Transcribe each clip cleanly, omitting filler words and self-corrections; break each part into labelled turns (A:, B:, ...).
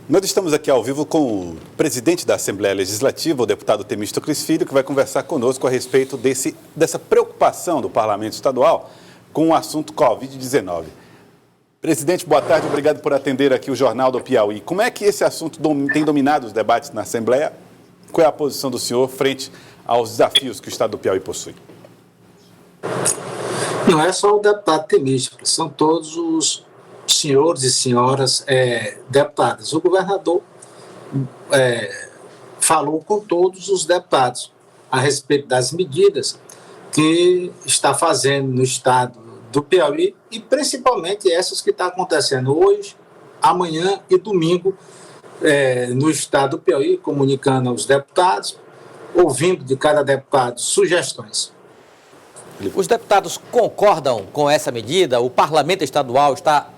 A: Nós estamos aqui ao vivo com o presidente da Assembleia Legislativa, o deputado Temístocles Filho, que vai conversar conosco a respeito dessa preocupação do Parlamento Estadual com o assunto Covid-19. Presidente, boa tarde, obrigado por atender aqui o Jornal do Piauí. Como é que esse assunto tem dominado os debates na Assembleia? Qual é a posição do senhor frente aos desafios que o Estado do Piauí possui?
B: Não é só o deputado Temístocles, são todos os senhores e senhoras deputadas. O governador falou com todos os deputados a respeito das medidas que está fazendo no estado do Piauí e principalmente essas que estão acontecendo hoje, amanhã e domingo no estado do Piauí, comunicando aos deputados, ouvindo de cada deputado sugestões.
C: Os deputados concordam com essa medida? O parlamento estadual está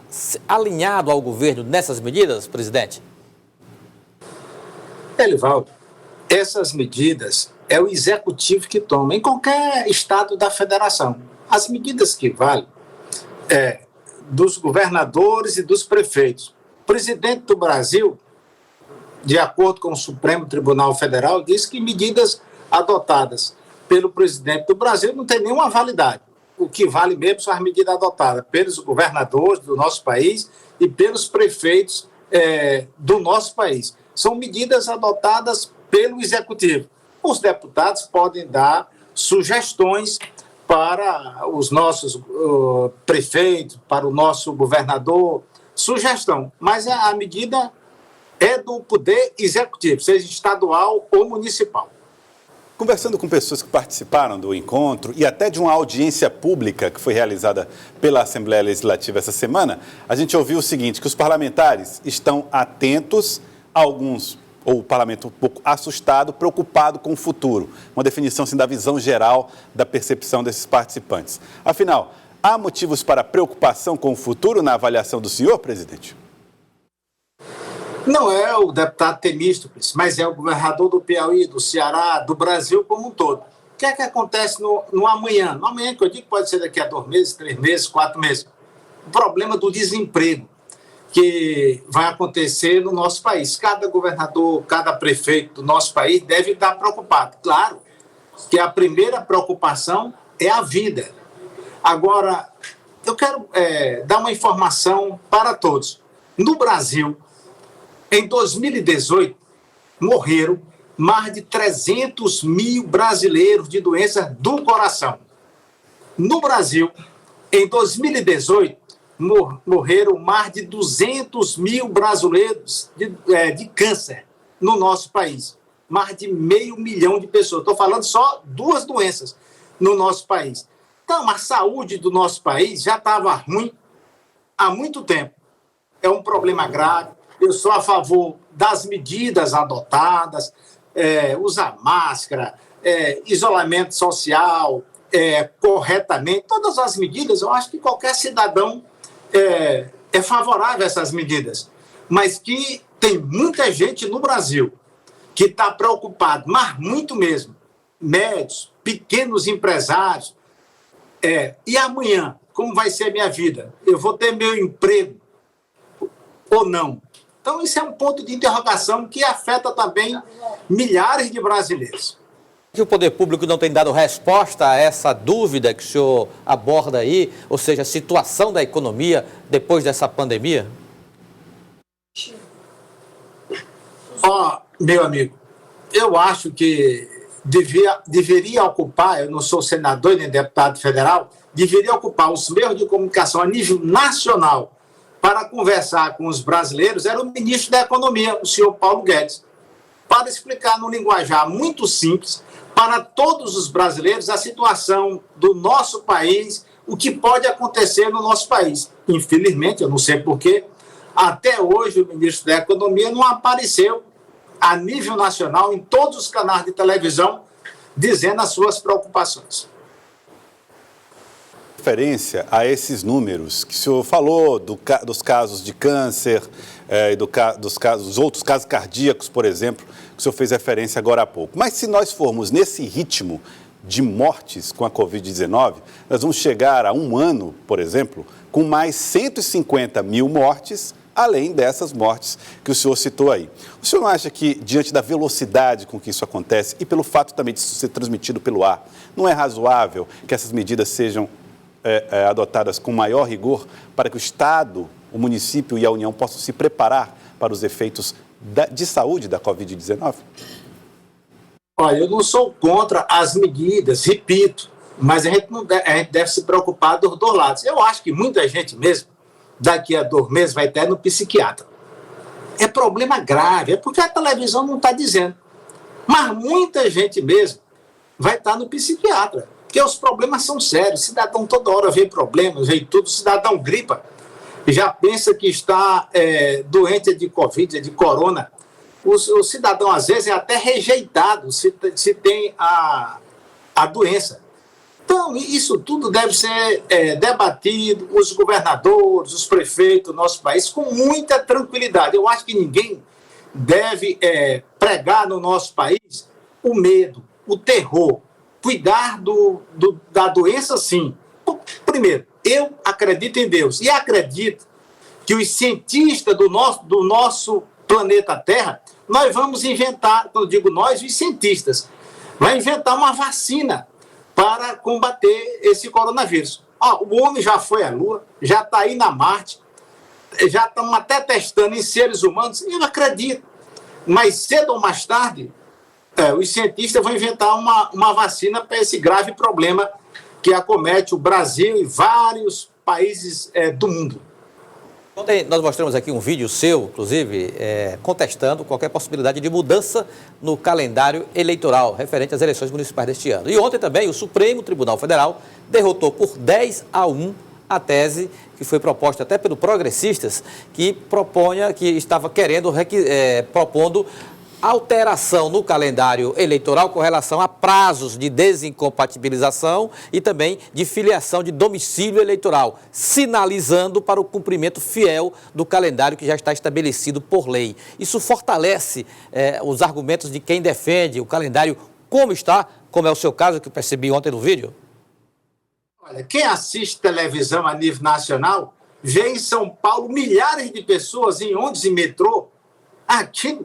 C: alinhado ao governo nessas medidas, presidente?
B: Elivaldo, essas medidas é o executivo que toma em qualquer estado da federação. As medidas que valem dos governadores e dos prefeitos. O presidente do Brasil, de acordo com o Supremo Tribunal Federal, diz que medidas adotadas pelo presidente do Brasil não tem nenhuma validade. O que vale mesmo são as medidas adotadas pelos governadores do nosso país e pelos prefeitos do nosso país. São medidas adotadas pelo Executivo. Os deputados podem dar sugestões para os nossos prefeitos, para o nosso governador, sugestão. Mas a medida é do Poder Executivo, seja estadual ou municipal.
A: Conversando com pessoas que participaram do encontro e até de uma audiência pública que foi realizada pela Assembleia Legislativa essa semana, a gente ouviu o seguinte, que os parlamentares estão atentos, alguns, ou o parlamento um pouco assustado, preocupado com o futuro. Uma definição assim, da visão geral da percepção desses participantes. Afinal, há motivos para preocupação com o futuro na avaliação do senhor, presidente?
B: Não é o deputado Temístocles, mas é o governador do Piauí, do Ceará, do Brasil como um todo. O que é que acontece no amanhã? No amanhã, que eu digo, pode ser daqui a 2 meses, 3 meses, 4 meses. O problema do desemprego que vai acontecer no nosso país. Cada governador, cada prefeito do nosso país deve estar preocupado. Claro que a primeira preocupação é a vida. Agora, eu quero dar uma informação para todos. No Brasil, em 2018, morreram mais de 300 mil brasileiros de doença do coração. No Brasil, em 2018, morreram mais de 200 mil brasileiros de câncer no nosso país. Mais de 500 mil de pessoas. Estou falando só 2 doenças no nosso país. Então, a saúde do nosso país já estava ruim há muito tempo. É um problema grave. Eu sou a favor das medidas adotadas, usar máscara, isolamento social, corretamente. Todas as medidas, eu acho que qualquer cidadão é favorável a essas medidas. Mas que tem muita gente no Brasil que está preocupado, mas muito mesmo, médicos, pequenos empresários. E amanhã, como vai ser a minha vida? Eu vou ter meu emprego ou não? Então, isso é um ponto de interrogação que afeta também milhares de brasileiros.
C: O poder público não tem dado resposta a essa dúvida que o senhor aborda aí, ou seja, a situação da economia depois dessa pandemia?
B: Meu amigo, eu acho que deveria ocupar, eu não sou senador nem deputado federal, deveria ocupar os meios de comunicação a nível nacional para conversar com os brasileiros, era o ministro da Economia, o senhor Paulo Guedes, para explicar no linguajar muito simples para todos os brasileiros a situação do nosso país, o que pode acontecer no nosso país. Infelizmente, eu não sei porquê, até hoje o ministro da Economia não apareceu a nível nacional em todos os canais de televisão dizendo as suas preocupações.
A: Referência a esses números que o senhor falou dos casos de câncer e dos outros casos cardíacos, por exemplo, que o senhor fez referência agora há pouco. Mas se nós formos nesse ritmo de mortes com a Covid-19, nós vamos chegar a um ano, por exemplo, com mais 150 mil mortes além dessas mortes que o senhor citou aí. O senhor não acha que, diante da velocidade com que isso acontece e pelo fato também de isso ser transmitido pelo ar, não é razoável que essas medidas sejam adotadas com maior rigor para que o Estado, o município e a União possam se preparar para os efeitos de saúde da Covid-19?
B: Olha, eu não sou contra as medidas, repito, mas a gente deve se preocupar dos dois lados. Eu acho que muita gente mesmo, daqui a 2 meses, vai até no psiquiatra. É problema grave, é porque a televisão não está dizendo. Mas muita gente mesmo vai estar no psiquiatra, porque os problemas são sérios. O cidadão toda hora vê problemas, vê tudo, o cidadão gripa, já pensa que está doente de Covid, de corona. O cidadão, às vezes, é até rejeitado se tem a doença. Então, isso tudo deve ser debatido, os governadores, os prefeitos do nosso país, com muita tranquilidade. Eu acho que ninguém deve pregar no nosso país o medo, o terror. Cuidar da doença, sim. Primeiro, eu acredito em Deus e acredito que os cientistas do nosso planeta Terra, nós vamos inventar, quando eu digo nós, os cientistas, vai inventar uma vacina para combater esse coronavírus. O homem já foi à Lua, já está aí na Marte, já estamos até testando em seres humanos, eu acredito. Mas cedo ou mais tarde, os cientistas vão inventar uma vacina para esse grave problema que acomete o Brasil e vários países do mundo.
C: Ontem nós mostramos aqui um vídeo seu, inclusive, contestando qualquer possibilidade de mudança no calendário eleitoral referente às eleições municipais deste ano. E ontem também o Supremo Tribunal Federal derrotou por 10-1 a tese que foi proposta até pelo Progressistas, que estava propondo alteração no calendário eleitoral com relação a prazos de desincompatibilização e também de filiação de domicílio eleitoral, sinalizando para o cumprimento fiel do calendário que já está estabelecido por lei. Isso fortalece os argumentos de quem defende o calendário como está, como é o seu caso, que eu percebi ontem no vídeo?
B: Olha, quem assiste televisão a nível nacional vê em São Paulo milhares de pessoas em ônibus e metrô. Aqui,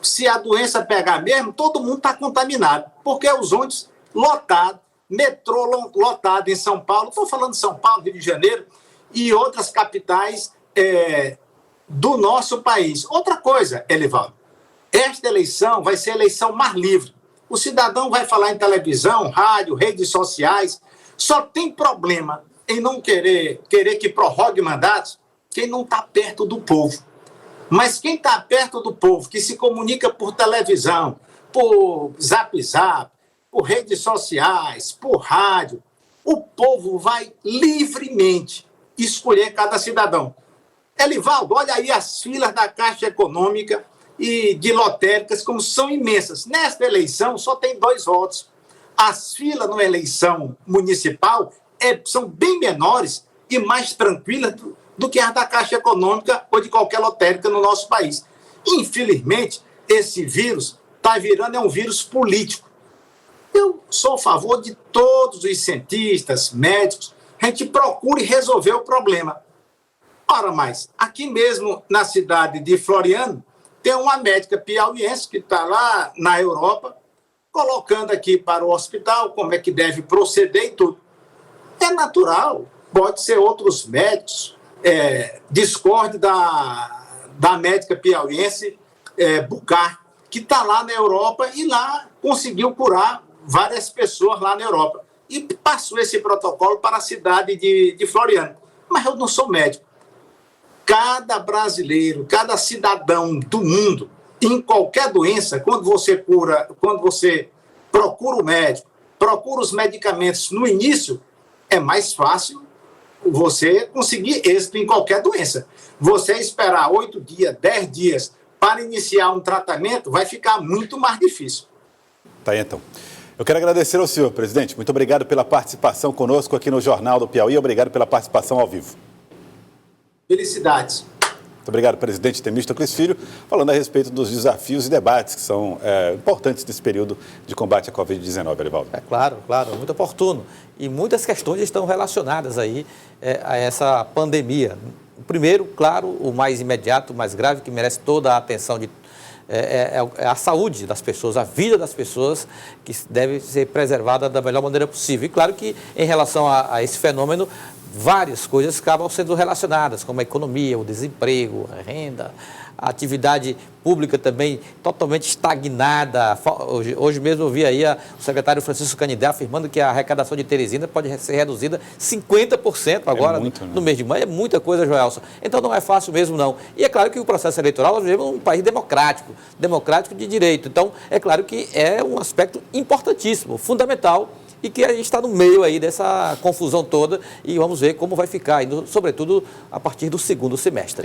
B: se a doença pegar mesmo, todo mundo está contaminado, porque os ônibus lotados, metrô lotado em São Paulo, estou falando de São Paulo, Rio de Janeiro e outras capitais do nosso país. Outra coisa, Elivaldo, esta eleição vai ser a eleição mais livre. O cidadão vai falar em televisão, rádio, redes sociais, só tem problema em não querer que prorrogue mandatos quem não está perto do povo. Mas quem está perto do povo, que se comunica por televisão, por zap, por redes sociais, por rádio, o povo vai livremente escolher cada cidadão. Elivaldo, olha aí as filas da Caixa Econômica e de lotéricas, como são imensas. Nesta eleição só tem 2 votos. As filas na eleição municipal são bem menores e mais tranquilas do que as da Caixa Econômica ou de qualquer lotérica no nosso país. Infelizmente, esse vírus está virando um vírus político. Eu sou a favor de todos os cientistas, médicos, a gente procure resolver o problema. Ora mais, aqui mesmo na cidade de Floriano, tem uma médica piauiense que está lá na Europa, colocando aqui para o hospital como é que deve proceder e tudo. É natural, pode ser outros médicos, discorde da médica piauiense Bucar, que está lá na Europa e lá conseguiu curar várias pessoas lá na Europa. E passou esse protocolo para a cidade de Floriano. Mas eu não sou médico. Cada brasileiro, cada cidadão do mundo, em qualquer doença, quando você procura o médico, procura os medicamentos no início, é mais fácil você conseguir êxito em qualquer doença. Você esperar 8 dias, 10 dias para iniciar um tratamento, vai ficar muito mais difícil.
A: Tá aí, então. Eu quero agradecer ao senhor, presidente. Muito obrigado pela participação conosco aqui no Jornal do Piauí. Obrigado pela participação ao vivo.
B: Felicidades.
A: Muito obrigado, presidente Temístocles Filho, falando a respeito dos desafios e debates que são importantes nesse período de combate à Covid-19, Elivaldo.
C: Claro, muito oportuno. E muitas questões estão relacionadas aí a essa pandemia. primeiro, claro, o mais imediato, o mais grave, que merece toda a atenção é a saúde das pessoas, a vida das pessoas, que deve ser preservada da melhor maneira possível. E claro que, em relação a esse fenômeno, várias coisas acabam sendo relacionadas, como a economia, o desemprego, a renda, a atividade pública também totalmente estagnada. Hoje mesmo eu vi aí o secretário Francisco Canindé afirmando que a arrecadação de Teresina pode ser reduzida 50% agora no mês de maio. É muita coisa, Joelson. Então não é fácil mesmo, não. E é claro que o processo eleitoral, nós vivemos num país democrático de direito. Então, é claro que é um aspecto importantíssimo, fundamental, e que a gente está no meio aí dessa confusão toda e vamos ver como vai ficar, sobretudo a partir do segundo semestre.